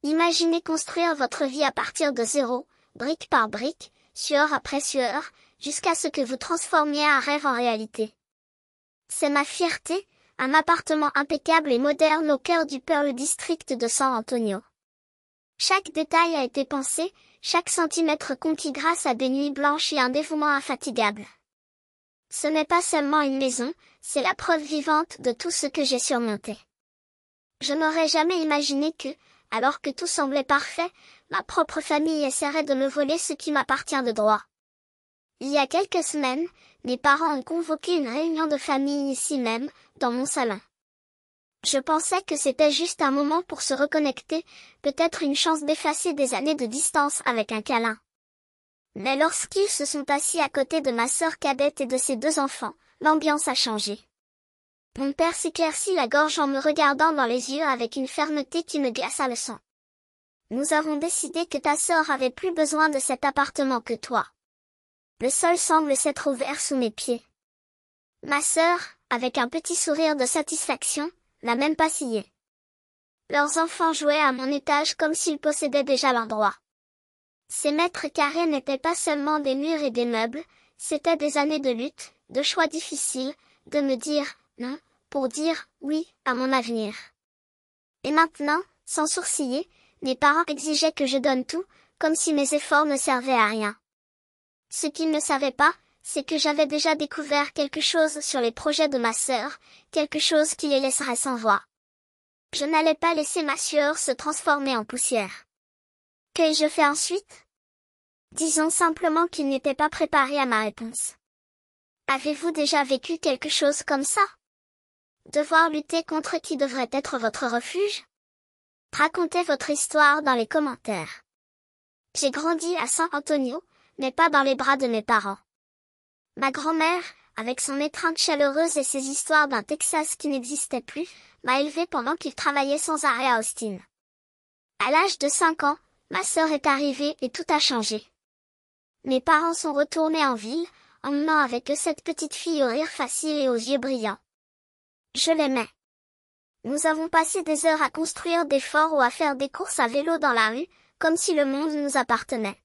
Imaginez construire votre vie à partir de zéro, brique par brique, sueur après sueur, jusqu'à ce que vous transformiez un rêve en réalité. C'est ma fierté, un appartement impeccable et moderne au cœur du Pearl District de San Antonio. Chaque détail a été pensé, chaque centimètre conquis grâce à des nuits blanches et un dévouement infatigable. Ce n'est pas seulement une maison, c'est la preuve vivante de tout ce que j'ai surmonté. Je n'aurais jamais imaginé que, alors que tout semblait parfait, ma propre famille essaierait de me voler ce qui m'appartient de droit. Il y a quelques semaines, mes parents ont convoqué une réunion de famille ici même, dans mon salon. Je pensais que c'était juste un moment pour se reconnecter, peut-être une chance d'effacer des années de distance avec un câlin. Mais lorsqu'ils se sont assis à côté de ma sœur cadette et de ses 2 enfants, l'ambiance a changé. Mon père s'éclaircit la gorge en me regardant dans les yeux avec une fermeté qui me glaça le sang. Nous avons décidé que ta sœur avait plus besoin de cet appartement que toi. Le sol semble s'être ouvert sous mes pieds. Ma sœur, avec un petit sourire de satisfaction, n'a même pas scié. Leurs enfants jouaient à mon étage comme s'ils possédaient déjà l'endroit. Ces mètres carrés n'étaient pas seulement des murs et des meubles, c'étaient des années de lutte, de choix difficiles, de me dire non, pour dire oui à mon avenir. Et maintenant, sans sourciller, mes parents exigeaient que je donne tout, comme si mes efforts ne servaient à rien. Ce qu'ils ne savaient pas, c'est que j'avais déjà découvert quelque chose sur les projets de ma sœur, quelque chose qui les laisserait sans voix. Je n'allais pas laisser ma sueur se transformer en poussière. Qu'ai-je fait ensuite? Disons simplement qu'ils n'étaient pas préparés à ma réponse. Avez-vous déjà vécu quelque chose comme ça? Devoir lutter contre qui devrait être votre refuge? Racontez votre histoire dans les commentaires. J'ai grandi à San Antonio, mais pas dans les bras de mes parents. Ma grand-mère, avec son étreinte chaleureuse et ses histoires d'un Texas qui n'existait plus, m'a élevée pendant qu'il travaillait sans arrêt à Austin. À l'âge de 5 ans, ma sœur est arrivée et tout a changé. Mes parents sont retournés en ville, emmenant avec eux cette petite fille au rire facile et aux yeux brillants. Je l'aimais. Nous avons passé des heures à construire des forts ou à faire des courses à vélo dans la rue, comme si le monde nous appartenait.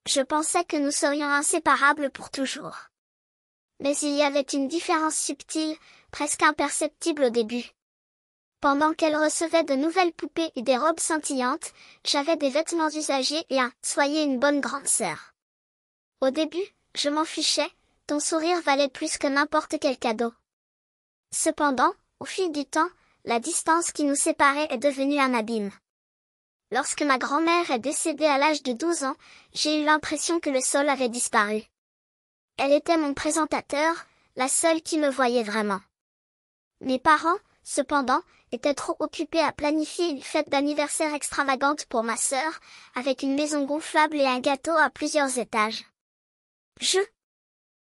Je pensais que nous serions inséparables pour toujours. Mais il y avait une différence subtile, presque imperceptible au début. Pendant qu'elle recevait de nouvelles poupées et des robes scintillantes, j'avais des vêtements usagés et un « soyez une bonne grande sœur ». Au début, je m'en fichais, ton sourire valait plus que n'importe quel cadeau. Cependant, au fil du temps, la distance qui nous séparait est devenue un abîme. Lorsque ma grand-mère est décédée à l'âge de 12 ans, j'ai eu l'impression que le sol avait disparu. Elle était mon présentateur, la seule qui me voyait vraiment. Mes parents, cependant, étaient trop occupés à planifier une fête d'anniversaire extravagante pour ma sœur, avec une maison gonflable et un gâteau à plusieurs étages.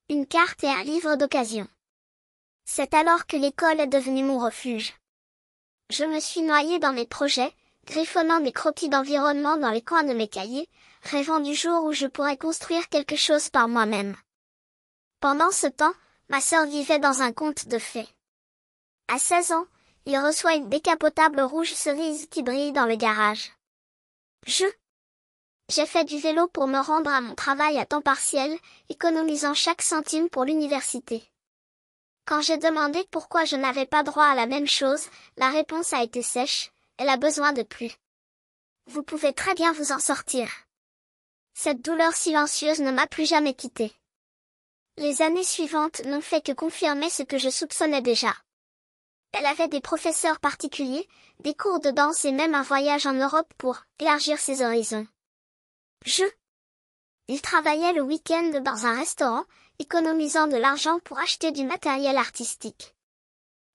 Une carte et un livre d'occasion. C'est alors que l'école est devenue mon refuge. Je me suis noyée dans mes projets, griffonnant mes croquis d'environnement dans les coins de mes cahiers, rêvant du jour où je pourrais construire quelque chose par moi-même. Pendant ce temps, ma sœur vivait dans un conte de fées. À 16 ans, il reçoit une décapotable rouge cerise qui brille dans le garage. J'ai fait du vélo pour me rendre à mon travail à temps partiel, économisant chaque centime pour l'université. Quand j'ai demandé pourquoi je n'avais pas droit à la même chose, la réponse a été sèche, elle a besoin de plus. Vous pouvez très bien vous en sortir. Cette douleur silencieuse ne m'a plus jamais quittée. Les années suivantes n'ont fait que confirmer ce que je soupçonnais déjà. Elle avait des professeurs particuliers, des cours de danse et même un voyage en Europe pour élargir ses horizons. Il travaillait le week-end dans un restaurant, économisant de l'argent pour acheter du matériel artistique.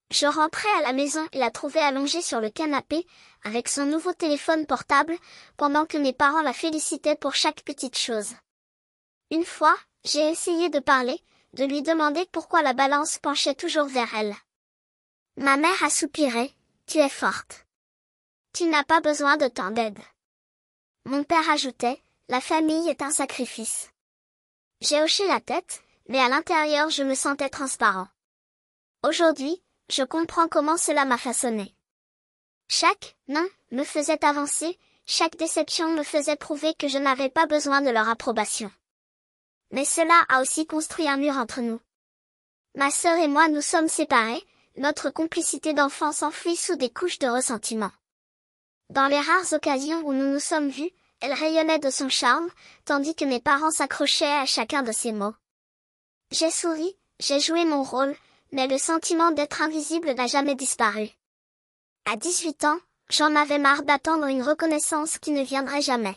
Je rentrais à la maison et la trouvais allongée sur le canapé, avec son nouveau téléphone portable, pendant que mes parents la félicitaient pour chaque petite chose. Une fois, j'ai essayé de parler, de lui demander pourquoi la balance penchait toujours vers elle. Ma mère a soupiré, tu es forte. Tu n'as pas besoin de tant d'aide. Mon père ajoutait, la famille est un sacrifice. J'ai hoché la tête, mais à l'intérieur je me sentais transparent. Aujourd'hui, je comprends comment cela m'a façonné. Chaque « non » me faisait avancer, chaque déception me faisait prouver que je n'avais pas besoin de leur approbation. Mais cela a aussi construit un mur entre nous. Ma sœur et moi nous sommes séparés, notre complicité d'enfance s'enfuit sous des couches de ressentiment. Dans les rares occasions où nous nous sommes vus, elle rayonnait de son charme, tandis que mes parents s'accrochaient à chacun de ses mots. J'ai souri, j'ai joué mon rôle, mais le sentiment d'être invisible n'a jamais disparu. À 18 ans, j'en avais marre d'attendre une reconnaissance qui ne viendrait jamais.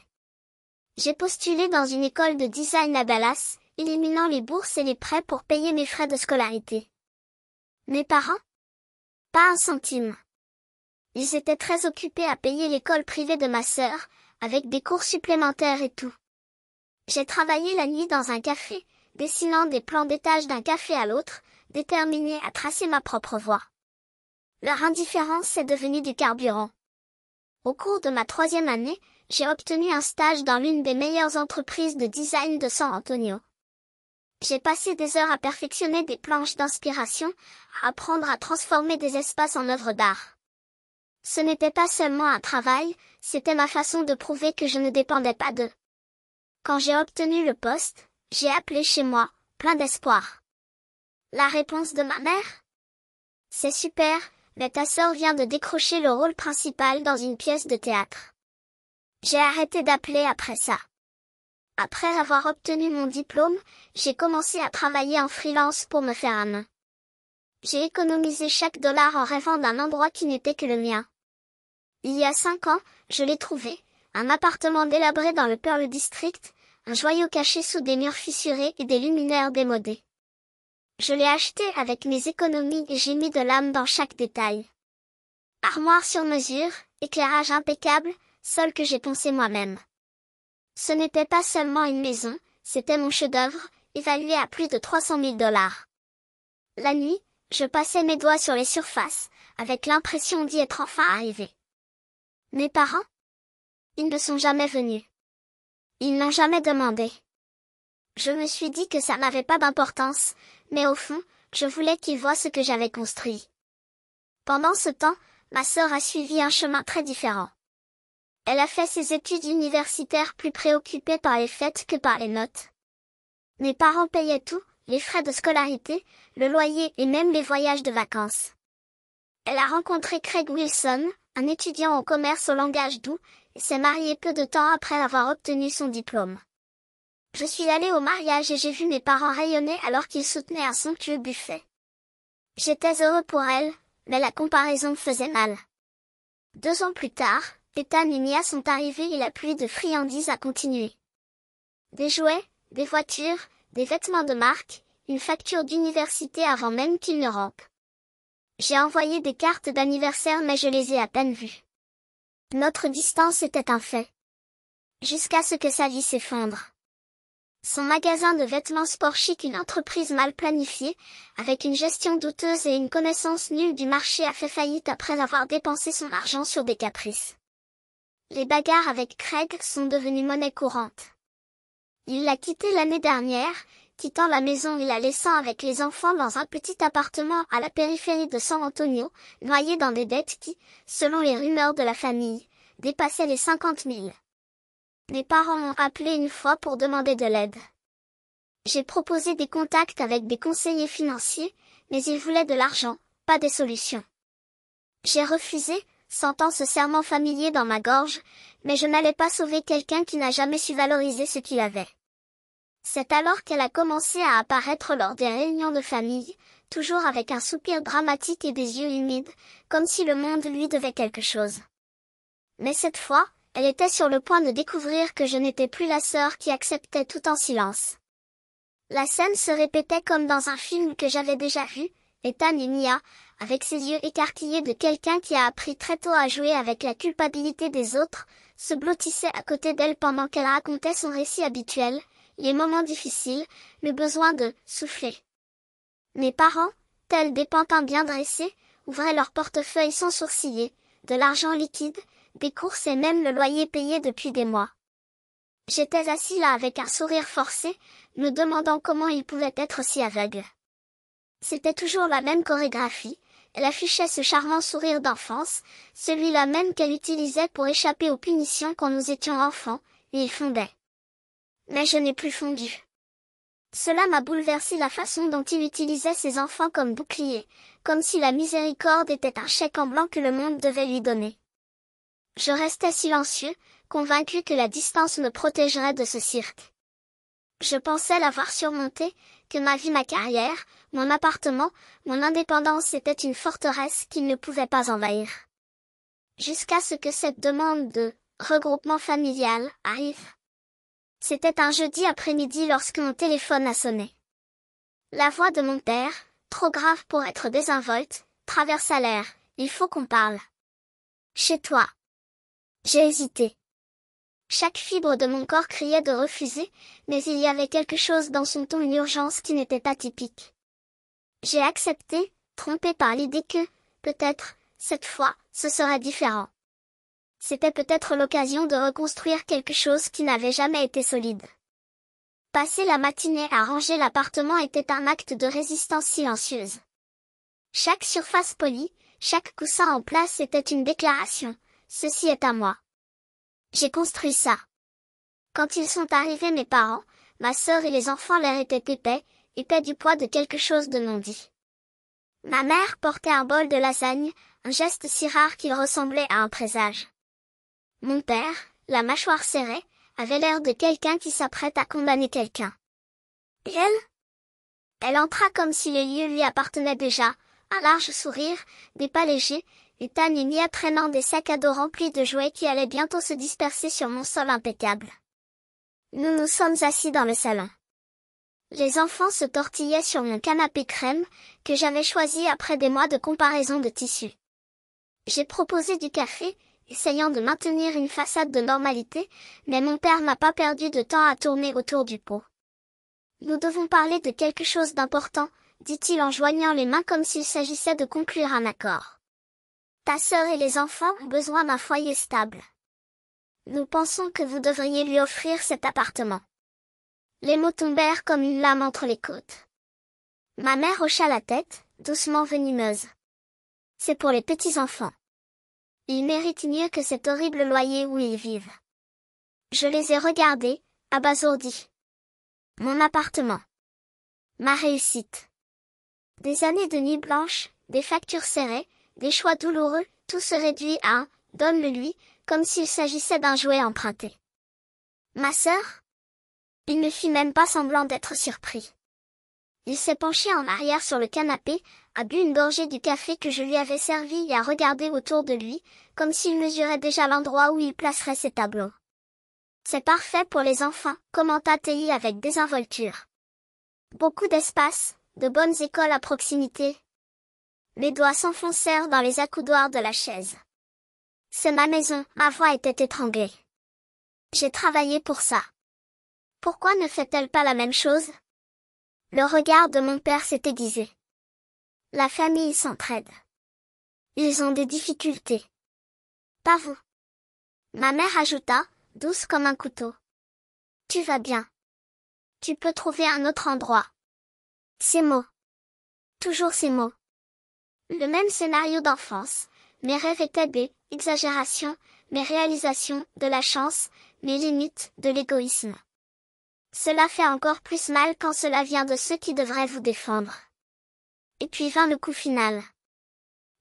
J'ai postulé dans une école de design à Dallas, éliminant les bourses et les prêts pour payer mes frais de scolarité. Mes parents? Pas un centime. Ils étaient très occupés à payer l'école privée de ma sœur, avec des cours supplémentaires et tout. J'ai travaillé la nuit dans un café, dessinant des plans d'étage d'un café à l'autre, déterminé à tracer ma propre voie. Leur indifférence est devenue du carburant. Au cours de ma 3e année, j'ai obtenu un stage dans l'une des meilleures entreprises de design de San Antonio. J'ai passé des heures à perfectionner des planches d'inspiration, à apprendre à transformer des espaces en œuvres d'art. Ce n'était pas seulement un travail, c'était ma façon de prouver que je ne dépendais pas d'eux. Quand j'ai obtenu le poste, j'ai appelé chez moi, plein d'espoir. La réponse de ma mère? C'est super, mais ta sœur vient de décrocher le rôle principal dans une pièce de théâtre. J'ai arrêté d'appeler après ça. Après avoir obtenu mon diplôme, j'ai commencé à travailler en freelance pour me faire un nom. J'ai économisé chaque dollar en rêvant d'un endroit qui n'était que le mien. Il y a 5 ans, je l'ai trouvé, un appartement délabré dans le Pearl District, un joyau caché sous des murs fissurés et des luminaires démodés. Je l'ai acheté avec mes économies et j'ai mis de l'âme dans chaque détail. Armoire sur mesure, éclairage impeccable, sol que j'ai poncé moi-même. Ce n'était pas seulement une maison, c'était mon chef-d'œuvre, évalué à plus de 300 000 dollars. La nuit, je passais mes doigts sur les surfaces, avec l'impression d'y être enfin arrivé. Mes parents? Ils ne sont jamais venus. Ils n'ont jamais demandé. Je me suis dit que ça n'avait pas d'importance, mais au fond, je voulais qu'ils voient ce que j'avais construit. Pendant ce temps, ma sœur a suivi un chemin très différent. Elle a fait ses études universitaires plus préoccupée par les fêtes que par les notes. Mes parents payaient tout, les frais de scolarité, le loyer et même les voyages de vacances. Elle a rencontré Craig Wilson, un étudiant au commerce au langage doux, et s'est mariée peu de temps après avoir obtenu son diplôme. Je suis allée au mariage et j'ai vu mes parents rayonner alors qu'ils soutenaient un somptueux buffet. J'étais heureux pour elle, mais la comparaison me faisait mal. 2 ans plus tard, Ethan et Mia sont arrivés et la pluie de friandises a continué. Des jouets, des voitures, des vêtements de marque, une facture d'université avant même qu'ils ne rampent. J'ai envoyé des cartes d'anniversaire mais je les ai à peine vues. Notre distance était un fait. Jusqu'à ce que sa vie s'effondre. Son magasin de vêtements sport chic, une entreprise mal planifiée, avec une gestion douteuse et une connaissance nulle du marché, a fait faillite après avoir dépensé son argent sur des caprices. Les bagarres avec Craig sont devenues monnaie courante. Il l'a quitté l'année dernière, quittant la maison et la laissant avec les enfants dans un petit appartement à la périphérie de San Antonio, noyé dans des dettes qui, selon les rumeurs de la famille, dépassaient les 50 000. Mes parents m'ont appelé une fois pour demander de l'aide. J'ai proposé des contacts avec des conseillers financiers, mais ils voulaient de l'argent, pas des solutions. J'ai refusé, sentant ce serment familier dans ma gorge, mais je n'allais pas sauver quelqu'un qui n'a jamais su valoriser ce qu'il avait. C'est alors qu'elle a commencé à apparaître lors des réunions de famille, toujours avec un soupir dramatique et des yeux humides, comme si le monde lui devait quelque chose. Mais cette fois, elle était sur le point de découvrir que je n'étais plus la sœur qui acceptait tout en silence. La scène se répétait comme dans un film que j'avais déjà vu, Ethan et Mia, avec ses yeux écarquillés de quelqu'un qui a appris très tôt à jouer avec la culpabilité des autres, se blottissait à côté d'elle pendant qu'elle racontait son récit habituel, les moments difficiles, le besoin de souffler. Mes parents, tels des pantins bien dressés, ouvraient leur portefeuille sans sourciller, de l'argent liquide, des courses et même le loyer payé depuis des mois. J'étais assis là avec un sourire forcé, me demandant comment ils pouvaient être si aveugles. C'était toujours la même chorégraphie, elle affichait ce charmant sourire d'enfance, celui-là même qu'elle utilisait pour échapper aux punitions quand nous étions enfants, et il fondait. Mais je n'ai plus fondu. Cela m'a bouleversé la façon dont il utilisait ses enfants comme bouclier, comme si la miséricorde était un chèque en blanc que le monde devait lui donner. Je restais silencieux, convaincu que la distance me protégerait de ce cirque. Je pensais l'avoir surmonté, que ma vie, ma carrière, mon appartement, mon indépendance était une forteresse qu'il ne pouvait pas envahir. Jusqu'à ce que cette demande de regroupement familial arrive. C'était un jeudi après-midi lorsque mon téléphone a sonné. La voix de mon père, trop grave pour être désinvolte, traversa l'air. Il faut qu'on parle. Chez toi. J'ai hésité. Chaque fibre de mon corps criait de refuser, mais il y avait quelque chose dans son ton, une urgence qui n'était atypique. J'ai accepté, trompé par l'idée que, peut-être, cette fois, ce serait différent. C'était peut-être l'occasion de reconstruire quelque chose qui n'avait jamais été solide. Passer la matinée à ranger l'appartement était un acte de résistance silencieuse. Chaque surface polie, chaque coussin en place était une déclaration. Ceci est à moi. J'ai construit ça. Quand ils sont arrivés, mes parents, ma sœur et les enfants, l'air était épais du poids de quelque chose de non dit. Ma mère portait un bol de lasagne, un geste si rare qu'il ressemblait à un présage. Mon père, la mâchoire serrée, avait l'air de quelqu'un qui s'apprête à condamner quelqu'un. Et elle? Elle entra comme si le lieu lui appartenait déjà, un large sourire, des pas légers, Ethan et Mia traînant des sacs à dos remplis de jouets qui allaient bientôt se disperser sur mon sol impeccable. Nous nous sommes assis dans le salon. Les enfants se tortillaient sur mon canapé crème, que j'avais choisi après des mois de comparaison de tissus. J'ai proposé du café, essayant de maintenir une façade de normalité, mais mon père n'a pas perdu de temps à tourner autour du pot. Nous devons parler de quelque chose d'important, dit-il en joignant les mains comme s'il s'agissait de conclure un accord. Ta sœur et les enfants ont besoin d'un foyer stable. Nous pensons que vous devriez lui offrir cet appartement. Les mots tombèrent comme une lame entre les côtes. Ma mère hocha la tête, doucement venimeuse. C'est pour les petits-enfants. Ils méritent mieux que cet horrible loyer où ils vivent. Je les ai regardés, abasourdis. Mon appartement. Ma réussite. Des années de nuit blanche, des factures serrées, des choix douloureux, tout se réduit à un « donne-le-lui », comme s'il s'agissait d'un jouet emprunté. Ma sœur? Il ne fit même pas semblant d'être surpris. Il s'est penché en arrière sur le canapé, a bu une gorgée du café que je lui avais servi et a regardé autour de lui, comme s'il mesurait déjà l'endroit où il placerait ses tableaux. C'est parfait pour les enfants, commenta Tei avec désinvolture. Beaucoup d'espace, de bonnes écoles à proximité. Mes doigts s'enfoncèrent dans les accoudoirs de la chaise. C'est ma maison, ma voix était étranglée. J'ai travaillé pour ça. Pourquoi ne fait-elle pas la même chose? Le regard de mon père s'est aiguisé. La famille s'entraide. Ils ont des difficultés. Pas vous. Ma mère ajouta, douce comme un couteau. Tu vas bien. Tu peux trouver un autre endroit. Ces mots. Toujours ces mots. Le même scénario d'enfance. Mes rêves étaient des exagérations, mes réalisations, de la chance, mes limites, de l'égoïsme. Cela fait encore plus mal quand cela vient de ceux qui devraient vous défendre. Et puis vint le coup final.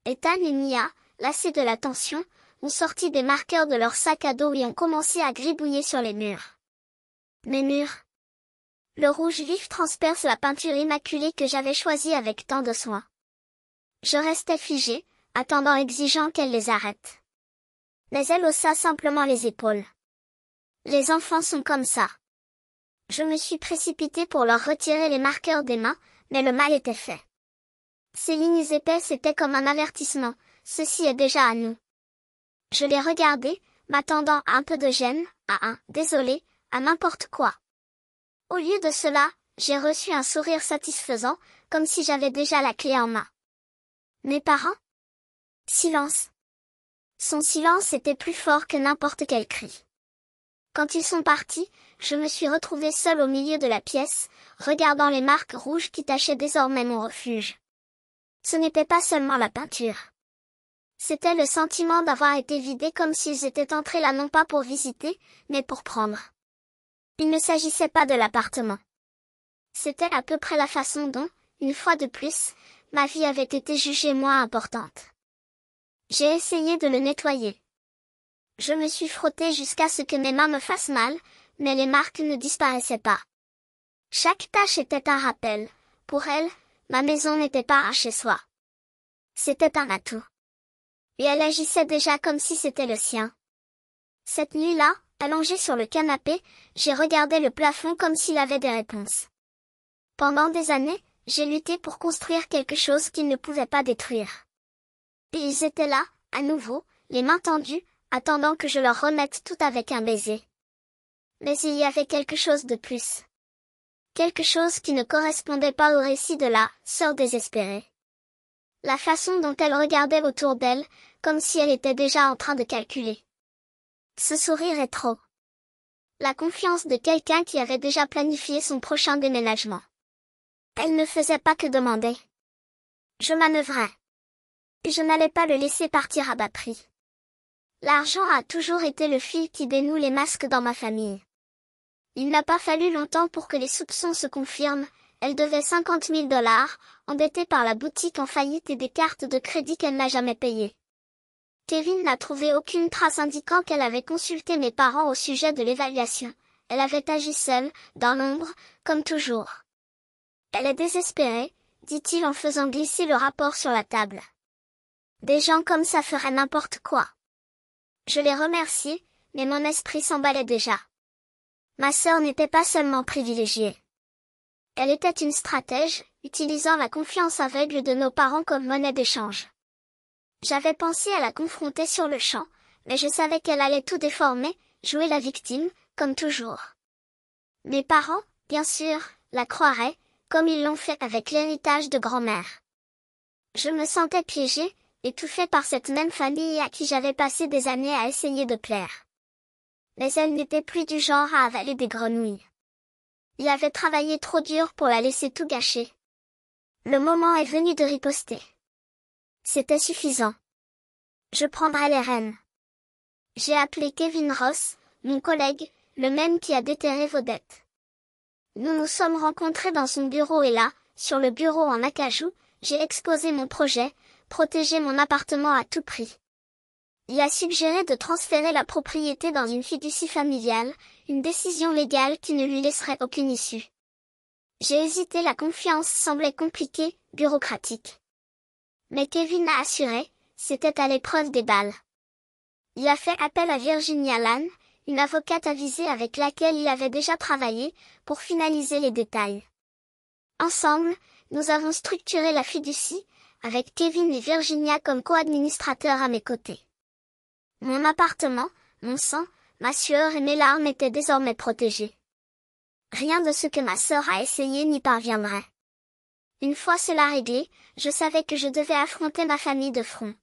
Ethan et Mia, lassés de la tension, ont sorti des marqueurs de leur sac à dos et ont commencé à gribouiller sur les murs. Mes murs. Le rouge vif transperce la peinture immaculée que j'avais choisie avec tant de soin. Je restais figé, attendant exigeant qu'elle les arrête. Mais elle haussa simplement les épaules. Les enfants sont comme ça. Je me suis précipité pour leur retirer les marqueurs des mains, mais le mal était fait. Ces lignes épaisses étaient comme un avertissement, ceci est déjà à nous. Je les regardais, m'attendant à un peu de gêne, à un « désolé », à n'importe quoi. Au lieu de cela, j'ai reçu un sourire satisfaisant, comme si j'avais déjà la clé en main. Mes parents? Silence. Son silence était plus fort que n'importe quel cri. Quand ils sont partis, je me suis retrouvée seule au milieu de la pièce, regardant les marques rouges qui tachaient désormais mon refuge. Ce n'était pas seulement la peinture. C'était le sentiment d'avoir été vidé comme s'ils étaient entrés là non pas pour visiter, mais pour prendre. Il ne s'agissait pas de l'appartement. C'était à peu près la façon dont, une fois de plus, ma vie avait été jugée moins importante. J'ai essayé de le nettoyer. Je me suis frottée jusqu'à ce que mes mains me fassent mal, mais les marques ne disparaissaient pas. Chaque tache était un rappel. Pour elle, ma maison n'était pas un chez-soi. C'était un atout. Et elle agissait déjà comme si c'était le sien. Cette nuit-là, allongée sur le canapé, j'ai regardé le plafond comme s'il avait des réponses. Pendant des années, j'ai lutté pour construire quelque chose qu'ils ne pouvaient pas détruire. Et ils étaient là, à nouveau, les mains tendues, attendant que je leur remette tout avec un baiser. Mais il y avait quelque chose de plus. Quelque chose qui ne correspondait pas au récit de la sœur désespérée. La façon dont elle regardait autour d'elle, comme si elle était déjà en train de calculer. Ce sourire est trop. La confiance de quelqu'un qui avait déjà planifié son prochain déménagement. Elle ne faisait pas que demander. Je manœuvrais. Et je n'allais pas le laisser partir à bas prix. L'argent a toujours été le fil qui dénoue les masques dans ma famille. Il n'a pas fallu longtemps pour que les soupçons se confirment. Elle devait 50 000 $, endettée par la boutique en faillite et des cartes de crédit qu'elle n'a jamais payées. Kevin n'a trouvé aucune trace indiquant qu'elle avait consulté mes parents au sujet de l'évaluation. Elle avait agi seule, dans l'ombre, comme toujours. Elle est désespérée, dit-il en faisant glisser le rapport sur la table. Des gens comme ça feraient n'importe quoi. Je les remerciai, mais mon esprit s'emballait déjà. Ma sœur n'était pas seulement privilégiée. Elle était une stratège, utilisant la confiance aveugle de nos parents comme monnaie d'échange. J'avais pensé à la confronter sur le champ, mais je savais qu'elle allait tout déformer, jouer la victime, comme toujours. Mes parents, bien sûr, la croiraient, comme ils l'ont fait avec l'héritage de grand-mère. Je me sentais piégée, étouffée par cette même famille à qui j'avais passé des années à essayer de plaire. Mais elle n'était plus du genre à avaler des grenouilles. Il avait travaillé trop dur pour la laisser tout gâcher. Le moment est venu de riposter. C'était suffisant. Je prendrai les rênes. J'ai appelé Kevin Ross, mon collègue, le même qui a déterré vos dettes. Nous nous sommes rencontrés dans son bureau et là, sur le bureau en acajou, j'ai exposé mon projet, protéger mon appartement à tout prix. Il a suggéré de transférer la propriété dans une fiducie familiale, une décision légale qui ne lui laisserait aucune issue. J'ai hésité, la confiance semblait compliquée, bureaucratique. Mais Kevin a assuré, c'était à l'épreuve des balles. Il a fait appel à Virginia Lann, une avocate avisée avec laquelle il avait déjà travaillé, pour finaliser les détails. Ensemble, nous avons structuré la fiducie, avec Kevin et Virginia comme co-administrateurs à mes côtés. Mon appartement, mon sang, ma sueur et mes larmes étaient désormais protégés. Rien de ce que ma sœur a essayé n'y parviendrait. Une fois cela réglé, je savais que je devais affronter ma famille de front.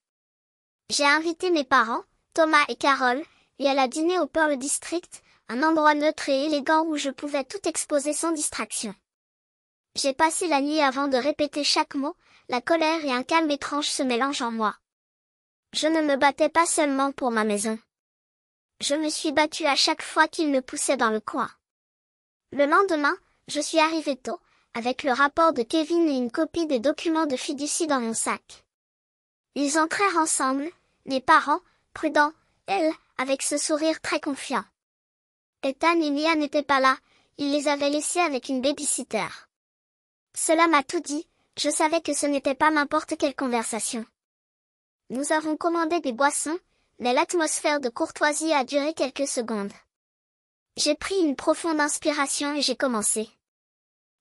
J'ai invité mes parents, Thomas et Carol, et elle a dîné au Pearl District, un endroit neutre et élégant où je pouvais tout exposer sans distraction. J'ai passé la nuit avant de répéter chaque mot, la colère et un calme étrange se mélangent en moi. Je ne me battais pas seulement pour ma maison. Je me suis battue à chaque fois qu'il me poussait dans le coin. Le lendemain, je suis arrivée tôt, avec le rapport de Kevin et une copie des documents de fiducie dans mon sac. Ils entrèrent ensemble, mes parents, prudents, elle, avec ce sourire très confiant. Ethan et Mia n'étaient pas là, ils les avaient laissés avec une babysitter. Cela m'a tout dit, je savais que ce n'était pas n'importe quelle conversation. Nous avons commandé des boissons, mais l'atmosphère de courtoisie a duré quelques secondes. J'ai pris une profonde inspiration et j'ai commencé.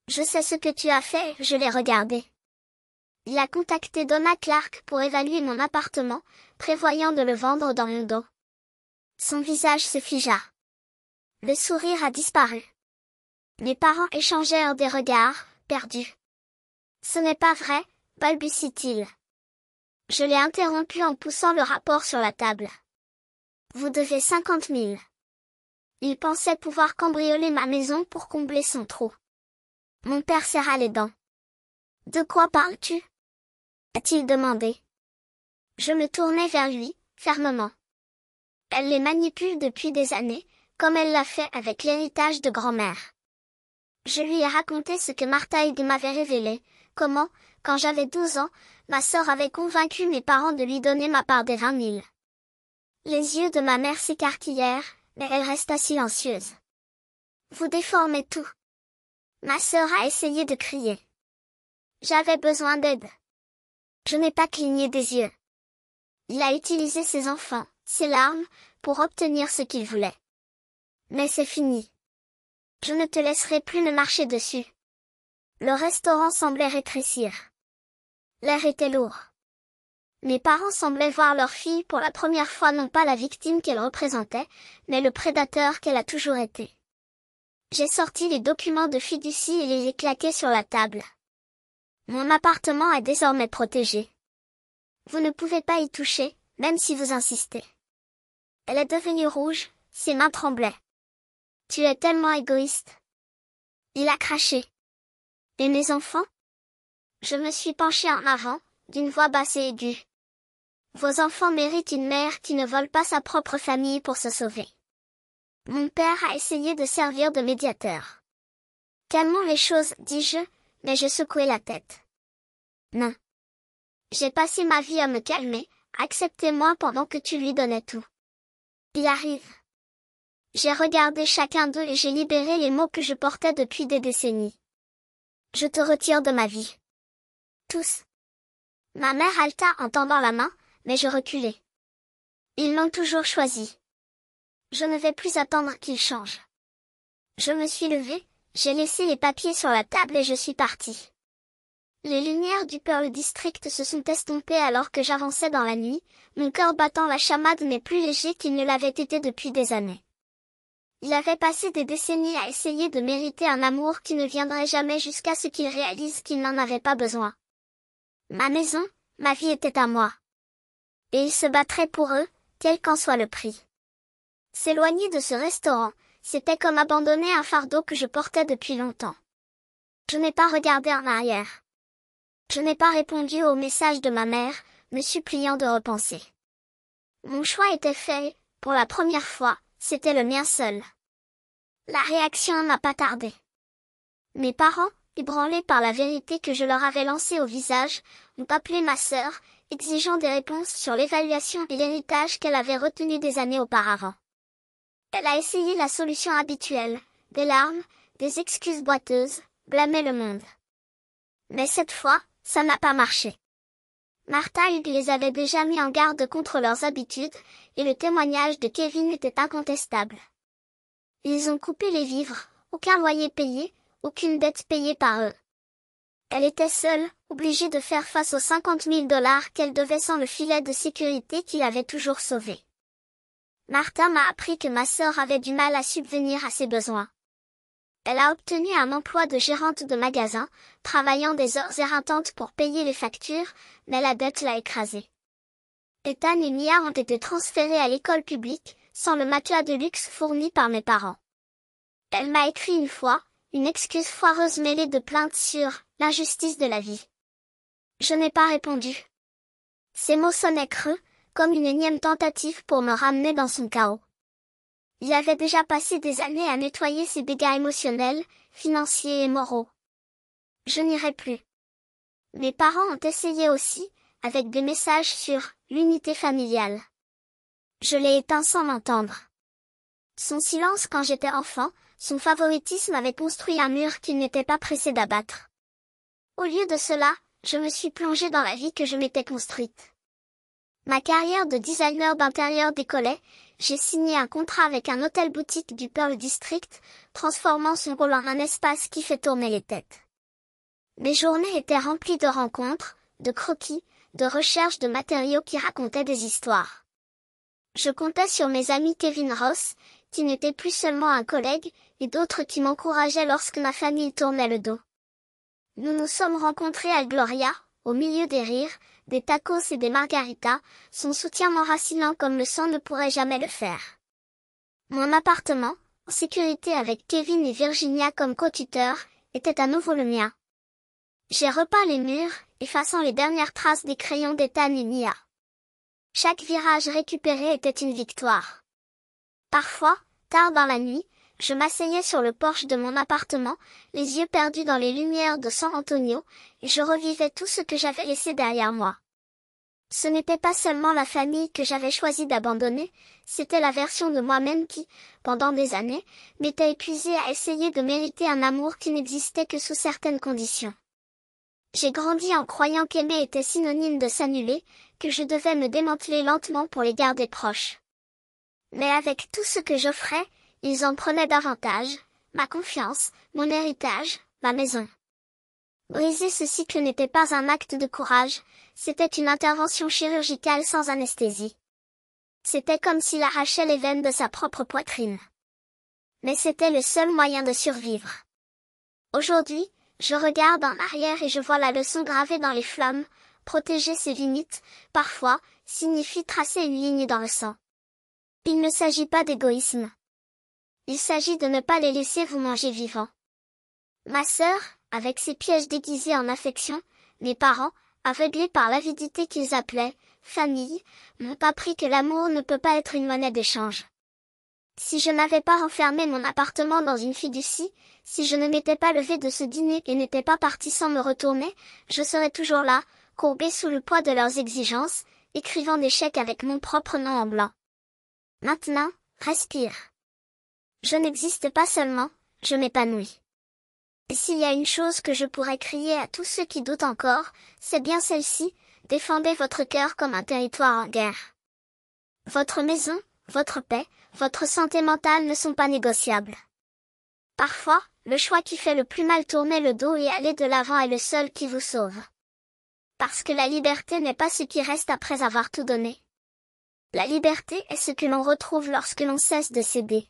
Je sais ce que tu as fait, je l'ai regardé. Il a contacté Donna Clark pour évaluer mon appartement, prévoyant de le vendre dans mon dos. Son visage se figea. Le sourire a disparu. Mes parents échangèrent des regards, perdus. Ce n'est pas vrai, balbutie-t-il. Je l'ai interrompu en poussant le rapport sur la table. Vous devez 50 000. Il pensait pouvoir cambrioler ma maison pour combler son trou. Mon père serra les dents. De quoi parles-tu? a-t-il demandé. Je me tournai vers lui, fermement. Elle les manipule depuis des années, comme elle l'a fait avec l'héritage de grand-mère. Je lui ai raconté ce que Martha Higg m'avait révélé, comment, quand j'avais 12 ans, ma sœur avait convaincu mes parents de lui donner ma part des 20 000. Les yeux de ma mère s'écarquillèrent, mais elle resta silencieuse. Vous déformez tout. Ma sœur a essayé de crier. J'avais besoin d'aide. Je n'ai pas cligné des yeux. Il a utilisé ses enfants, ses larmes, pour obtenir ce qu'il voulait. Mais c'est fini. Je ne te laisserai plus me marcher dessus. Le restaurant semblait rétrécir. L'air était lourd. Mes parents semblaient voir leur fille pour la première fois non pas la victime qu'elle représentait, mais le prédateur qu'elle a toujours été. J'ai sorti les documents de fiducie et les ai claqués sur la table. Mon appartement est désormais protégé. Vous ne pouvez pas y toucher, même si vous insistez. Elle est devenue rouge, ses mains tremblaient. Tu es tellement égoïste. Il a craché. Et mes enfants? Je me suis penchée en avant, d'une voix basse et aiguë. Vos enfants méritent une mère qui ne vole pas sa propre famille pour se sauver. Mon père a essayé de servir de médiateur. Calmons les choses, dis-je, mais je secouai la tête. Non. J'ai passé ma vie à me calmer, acceptez-moi pendant que tu lui donnais tout. Il arrive. J'ai regardé chacun d'eux et j'ai libéré les mots que je portais depuis des décennies. Je te retire de ma vie. Tous. Ma mère halta en tendant la main, mais je reculai. Ils l'ont toujours choisi. Je ne vais plus attendre qu'il change. Je me suis levée, j'ai laissé les papiers sur la table et je suis partie. Les lumières du Pearl District se sont estompées alors que j'avançais dans la nuit, mon cœur battant la chamade mais plus léger qu'il ne l'avait été depuis des années. Il avait passé des décennies à essayer de mériter un amour qui ne viendrait jamais jusqu'à ce qu'il réalise qu'il n'en avait pas besoin. Ma maison, ma vie était à moi. Et il se battrait pour eux, quel qu'en soit le prix. S'éloigner de ce restaurant, c'était comme abandonner un fardeau que je portais depuis longtemps. Je n'ai pas regardé en arrière. Je n'ai pas répondu au message de ma mère, me suppliant de repenser. Mon choix était fait, pour la première fois, c'était le mien seul. La réaction n'a pas tardé. Mes parents, ébranlés par la vérité que je leur avais lancée au visage, ont appelé ma sœur, exigeant des réponses sur l'évaluation et l'héritage qu'elle avait retenu des années auparavant. Elle a essayé la solution habituelle, des larmes, des excuses boiteuses, blâmer le monde. Mais cette fois, ça n'a pas marché. Martha Higg les avait déjà mis en garde contre leurs habitudes, et le témoignage de Kevin était incontestable. Ils ont coupé les vivres, aucun loyer payé, aucune dette payée par eux. Elle était seule, obligée de faire face aux 50 000 $ qu'elle devait sans le filet de sécurité qui l'avait toujours sauvée. Martha m'a appris que ma sœur avait du mal à subvenir à ses besoins. Elle a obtenu un emploi de gérante de magasin, travaillant des heures éreintantes pour payer les factures, mais la dette l'a écrasée. Ethan et Mia ont été transférés à l'école publique, sans le matelas de luxe fourni par mes parents. Elle m'a écrit une fois, une excuse foireuse mêlée de plaintes sur l'injustice de la vie. Je n'ai pas répondu. Ces mots sonnaient creux, comme une énième tentative pour me ramener dans son chaos. Il avait déjà passé des années à nettoyer ses dégâts émotionnels, financiers et moraux. Je n'irai plus. Mes parents ont essayé aussi, avec des messages sur l'unité familiale. Je l'ai éteint sans m'entendre. Son silence quand j'étais enfant, son favoritisme avait construit un mur qu'il n'était pas pressé d'abattre. Au lieu de cela, je me suis plongée dans la vie que je m'étais construite. Ma carrière de designer d'intérieur décollait, j'ai signé un contrat avec un hôtel-boutique du Pearl District, transformant son rôle en un espace qui fait tourner les têtes. Mes journées étaient remplies de rencontres, de croquis, de recherches de matériaux qui racontaient des histoires. Je comptais sur mes amis Kevin Ross, qui n'était plus seulement un collègue, et d'autres qui m'encourageaient lorsque ma famille tournait le dos. Nous nous sommes rencontrés à Gloria, au milieu des rires, des tacos et des margaritas, son soutien m'enracinant comme le sang ne pourrait jamais le faire. Mon appartement, en sécurité avec Kevin et Virginia comme co-tuteurs, était à nouveau le mien. J'ai repeint les murs, effaçant les dernières traces des crayons d'Ethan et Mia. Chaque virage récupéré était une victoire. Parfois, tard dans la nuit, je m'asseyais sur le porche de mon appartement, les yeux perdus dans les lumières de San Antonio, et je revivais tout ce que j'avais laissé derrière moi. Ce n'était pas seulement la famille que j'avais choisi d'abandonner, c'était la version de moi-même qui, pendant des années, m'était épuisée à essayer de mériter un amour qui n'existait que sous certaines conditions. J'ai grandi en croyant qu'aimer était synonyme de s'annuler, que je devais me démanteler lentement pour les garder proches. Mais avec tout ce que j'offrais, ils en prenaient davantage, ma confiance, mon héritage, ma maison. Briser ce cycle n'était pas un acte de courage, c'était une intervention chirurgicale sans anesthésie. C'était comme s'il arrachait les veines de sa propre poitrine. Mais c'était le seul moyen de survivre. Aujourd'hui, je regarde en arrière et je vois la leçon gravée dans les flammes, protéger ses limites, parfois, signifie tracer une ligne dans le sang. Il ne s'agit pas d'égoïsme. Il s'agit de ne pas les laisser vous manger vivants. Ma sœur, avec ses pièges déguisés en affection, mes parents, aveuglés par l'avidité qu'ils appelaient « famille », m'ont appris que l'amour ne peut pas être une monnaie d'échange. Si je n'avais pas renfermé mon appartement dans une fiducie, si je ne m'étais pas levée de ce dîner et n'étais pas partie sans me retourner, je serais toujours là, courbée sous le poids de leurs exigences, écrivant des chèques avec mon propre nom en blanc. Maintenant, respire. Je n'existe pas seulement, je m'épanouis. Et s'il y a une chose que je pourrais crier à tous ceux qui doutent encore, c'est bien celle-ci, défendez votre cœur comme un territoire en guerre. Votre maison, votre paix, votre santé mentale ne sont pas négociables. Parfois, le choix qui fait le plus mal tourner le dos et aller de l'avant est le seul qui vous sauve. Parce que la liberté n'est pas ce qui reste après avoir tout donné. La liberté est ce que l'on retrouve lorsque l'on cesse de céder.